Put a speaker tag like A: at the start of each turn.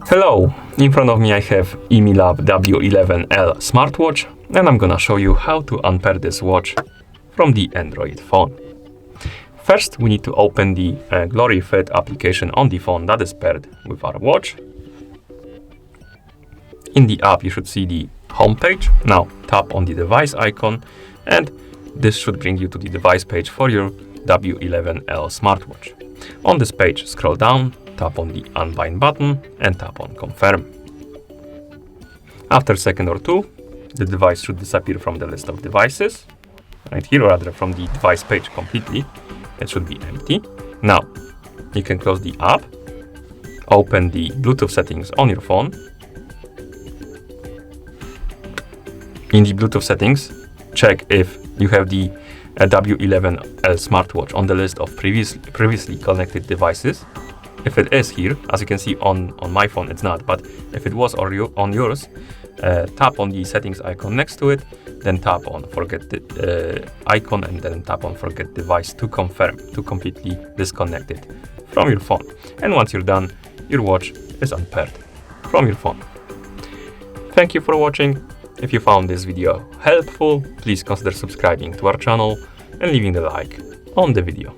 A: Hello, in front of me I have Imilab W11L smartwatch, and I'm gonna show you how to unpair this watch from the Android phone. First, we need to open the Glory Fit application on the phone that is paired with our watch. In the app, you should see the home page. Now, tap on the device icon, and this should bring you to the device page for your W11L smartwatch. On this page, scroll down, tap on the Unbind button, and tap on Confirm. After a second or two, the device should disappear from the list of devices. Right here, or rather from the device page completely. It should be empty. Now, you can close the app, open the Bluetooth settings on your phone. In the Bluetooth settings, check if you have the W11L smartwatch on the list of previously connected devices. If it is here, as you can see on my phone, it's not, but if it was on yours, tap on the settings icon next to it, then tap on forget the icon, and then tap on forget device to confirm, to completely disconnect it from your phone. And once you're done, your watch is unpaired from your phone. Thank you for watching. If you found this video helpful, please consider subscribing to our channel and leaving a like on the video.